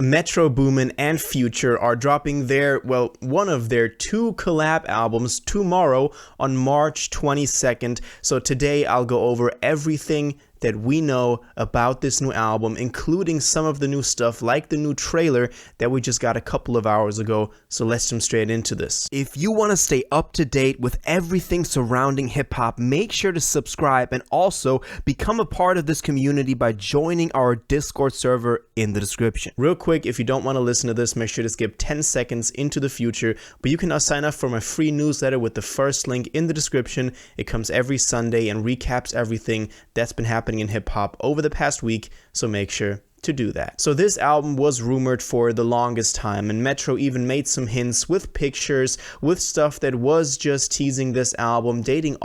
Metro Boomin and Future are dropping one of their 2 collab albums tomorrow on March 22nd. So today I'll go over everything that we know about this new album, including some of the new stuff like the new trailer that we just got a couple of hours ago. So let's jump straight into this. If you want to stay up to date with everything surrounding hip hop, make sure to subscribe and also become a part of this community by joining our Discord server in the description. Real quick, if you don't want to listen to this, make sure to skip 10 seconds into the future, but you can now sign up for my free newsletter with the first link in the description. It comes every Sunday and recaps everything that's been happening in hip hop over the past week, so make sure to do that. So this album was rumored for the longest time, and Metro even made some hints with pictures, with stuff that was just teasing this album, dating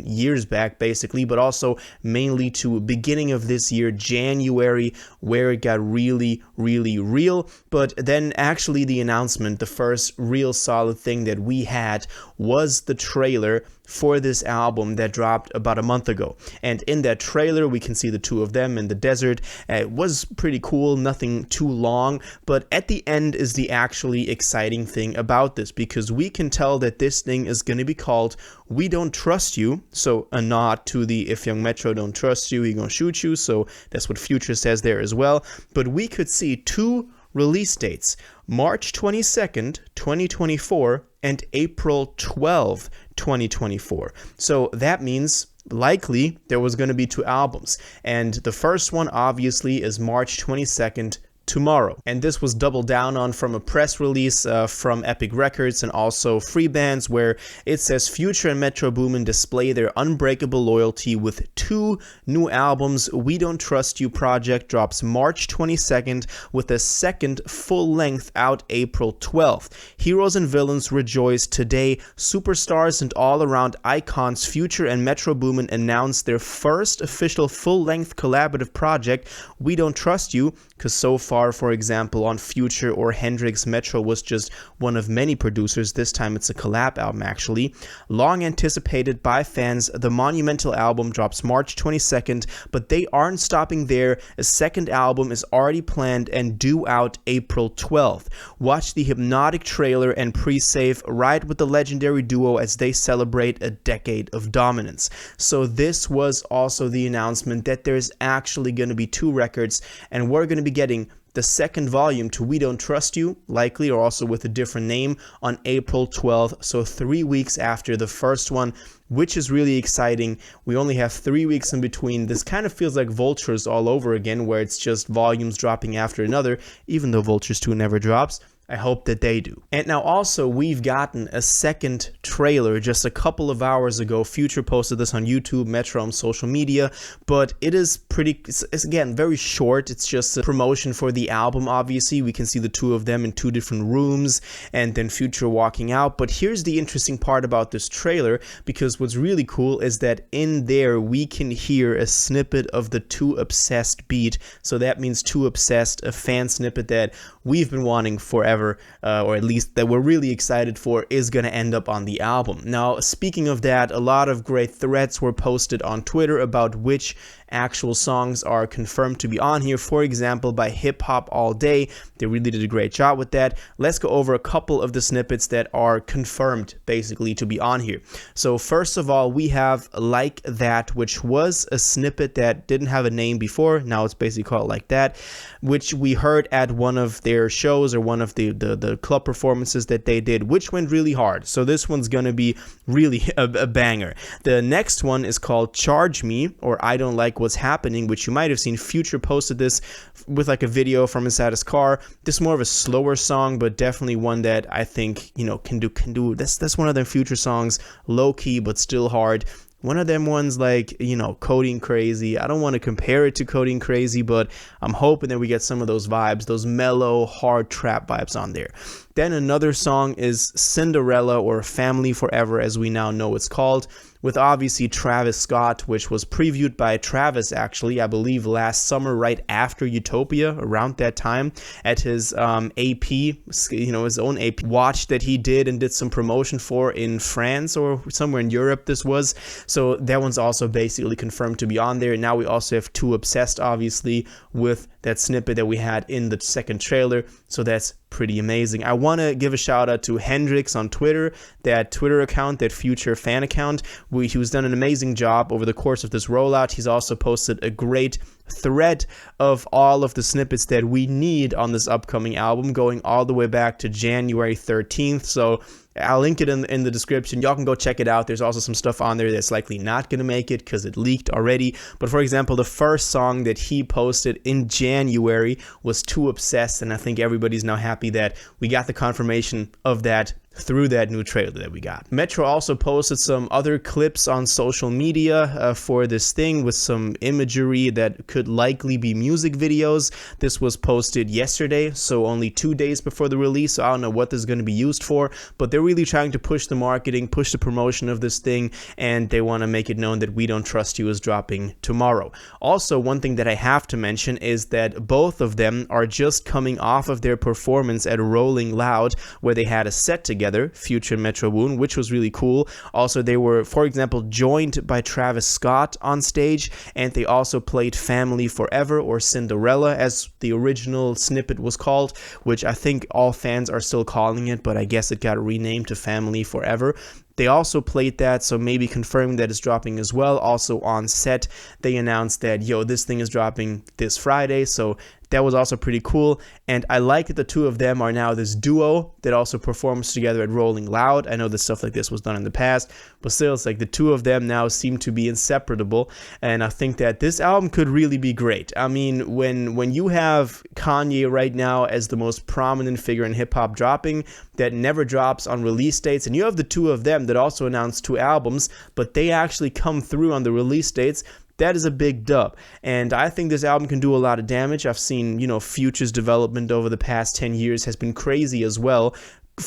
years back basically, but also mainly to beginning of this year, January, where it got really real. But then actually the announcement, the first real solid thing that we had was the trailer for this album that dropped about a month ago. And in that trailer, we can see the 2 of them in the desert. It was pretty cool, nothing too long, but at the end is the actually exciting thing about this, because we can tell that this thing is going to be called We Don't Trust You. So a nod to the if Young Metro don't trust you, he gonna shoot you. So that's what Future says there as well. But we could see 2 release dates, March 22nd, 2024 and April 12th, 2024. So that means likely there was going to be 2 albums, and the first one obviously is March 22nd, tomorrow. And this was doubled down on from a press release from Epic Records and also Free Bands, where it says Future and Metro Boomin display their unbreakable loyalty with 2 new albums. We Don't Trust You project drops March 22nd with a second full-length out April 12th. Heroes and villains rejoice today. Superstars and all-around icons Future and Metro Boomin announced their first official full-length collaborative project, We Don't Trust You, because so far, for example, on Future or Hendrix, Metro was just one of many producers. This time it's a collab album actually. Long anticipated by fans, the monumental album drops March 22nd, but they aren't stopping there. A second album is already planned and due out April 12th. Watch the hypnotic trailer and pre-save, ride with the legendary duo as they celebrate a decade of dominance. So this was also the announcement that there's actually going to be 2 records, and we're going to be getting the second volume to We Don't Trust You, likely, or also with a different name, on April 12th, so 3 weeks after the first one, which is really exciting. We only have 3 weeks in between. This kind of feels like Vultures all over again, where it's just volumes dropping after another, even though Vultures 2 never drops. I hope that they do. And now also we've gotten a second trailer just a couple of hours ago. Future posted this on YouTube, Metro on social media, but it is it's again very short. It's just a promotion for the album. Obviously we can see the 2 of them in 2 different rooms and then Future walking out. But here's the interesting part about this trailer, because what's really cool is that in there we can hear a snippet of the 2 Obsessed beat. So that means 2 Obsessed, a fan snippet that we've been wanting forever, or at least that we're really excited for, is going to end up on the album. Now, speaking of that, a lot of great threads were posted on Twitter about which actual songs are confirmed to be on here. For example, by Hip Hop All Day, they really did a great job with that. Let's go over a couple of the snippets that are confirmed basically to be on here. So first of all, we have Like That, which was a snippet that didn't have a name before. Now it's basically called Like That, which we heard at one of their shows or one of the club performances that they did, which went really hard. So this one's gonna be really a banger. The next one is called Charge Me, or I Don't Like What's Happening, which you might have seen. Future posted this with like a video from inside his car. This is more of a slower song, but definitely one that I think, you know, can do. That's one of their Future songs, low key but still hard. One of them ones like, you know, Codeine Crazy. I don't want to compare it to Codeine Crazy, but I'm hoping that we get some of those vibes, those mellow, hard trap vibes on there. Then another song is Cinderella, or Family Forever, as we now know it's called, with obviously Travis Scott, which was previewed by Travis actually, I believe last summer, right after Utopia, around that time, at his AP, his own AP watch that he did and did some promotion for in France or somewhere in Europe this was. So that one's also basically confirmed to be on there. Now we also have Too Obsessed, obviously, with that snippet that we had in the second trailer. So that's pretty amazing. I want to give a shout out to Hendrix on Twitter, that Twitter account, that Future fan account. He was done an amazing job over the course of this rollout. He's also posted a great thread of all of the snippets that we need on this upcoming album, going all the way back to January 13th. So I'll link it in the description. Y'all can go check it out. There's also some stuff on there that's likely not going to make it because it leaked already. But for example, the first song that he posted in January was Too Obsessed, and I think everybody's now happy that we got the confirmation of that through that new trailer that we got. Metro also posted some other clips on social media for this thing with some imagery that could likely be music videos. This was posted yesterday, so only 2 days before the release, so I don't know what this is going to be used for, but they're really trying to push the marketing, push the promotion of this thing, and they want to make it known that We Don't Trust You is dropping tomorrow. Also, one thing that I have to mention is that both of them are just coming off of their performance at Rolling Loud, where they had a set together, Future and Metro Boomin, which was really cool. Also, they were, for example, joined by Travis Scott on stage, and they also played Family Forever, or Cinderella as the original snippet was called, which I think all fans are still calling it, but I guess it got renamed to Family Forever. They also played that, so maybe confirming that it's dropping as well. Also on set, they announced that, this thing is dropping this Friday, so that was also pretty cool. And I like that the two of them are now this duo that also performs together at Rolling Loud. I know that stuff like this was done in the past, but still, it's like the two of them now seem to be inseparable. And I think that this album could really be great. I mean, when you have Kanye right now as the most prominent figure in hip-hop dropping, that never drops on release dates, and you have the two of them that also announced 2 albums, but they actually come through on the release dates, that is a big dub. And I think this album can do a lot of damage. I've seen, Future's development over the past 10 years has been crazy as well.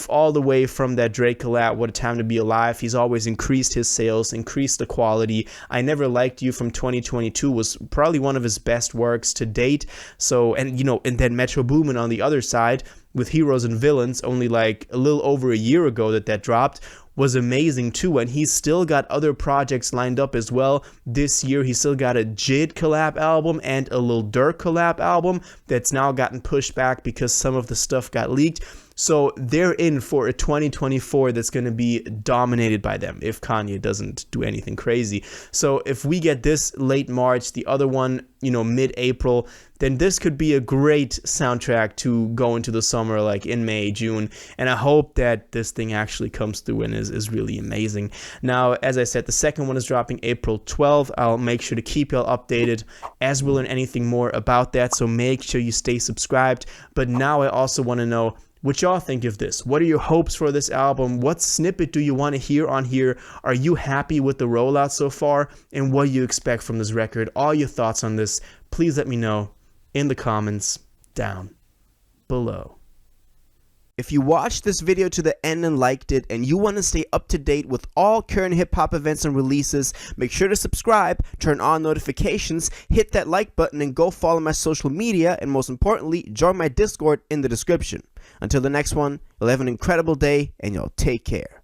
All the way from that Drake collab, What a Time to Be Alive, he's always increased his sales, increased the quality. I Never Liked You from 2022 was probably one of his best works to date. So, and then Metro Boomin on the other side with Heroes and Villains, only like a little over a year ago that dropped, was amazing too, and he's still got other projects lined up as well. This year he's still got a Jid collab album and a Lil Durk collab album that's now gotten pushed back because some of the stuff got leaked. So they're in for a 2024 that's going to be dominated by them if Kanye doesn't do anything crazy. So if we get this late March, the other one, mid-April, then this could be a great soundtrack to go into the summer, like in May, June. And I hope that this thing actually comes through and is really amazing. Now, as I said, the second one is dropping April 12th. I'll make sure to keep y'all updated as we learn anything more about that. So make sure you stay subscribed. But now I also want to know what y'all think of this. What are your hopes for this album? What snippet do you want to hear on here? Are you happy with the rollout so far? And what do you expect from this record? All your thoughts on this, please let me know in the comments down below. If you watched this video to the end and liked it, and you want to stay up to date with all current hip-hop events and releases, make sure to subscribe, turn on notifications, hit that like button, and go follow my social media, and most importantly, join my Discord in the description. Until the next one, you'll have an incredible day, and y'all take care.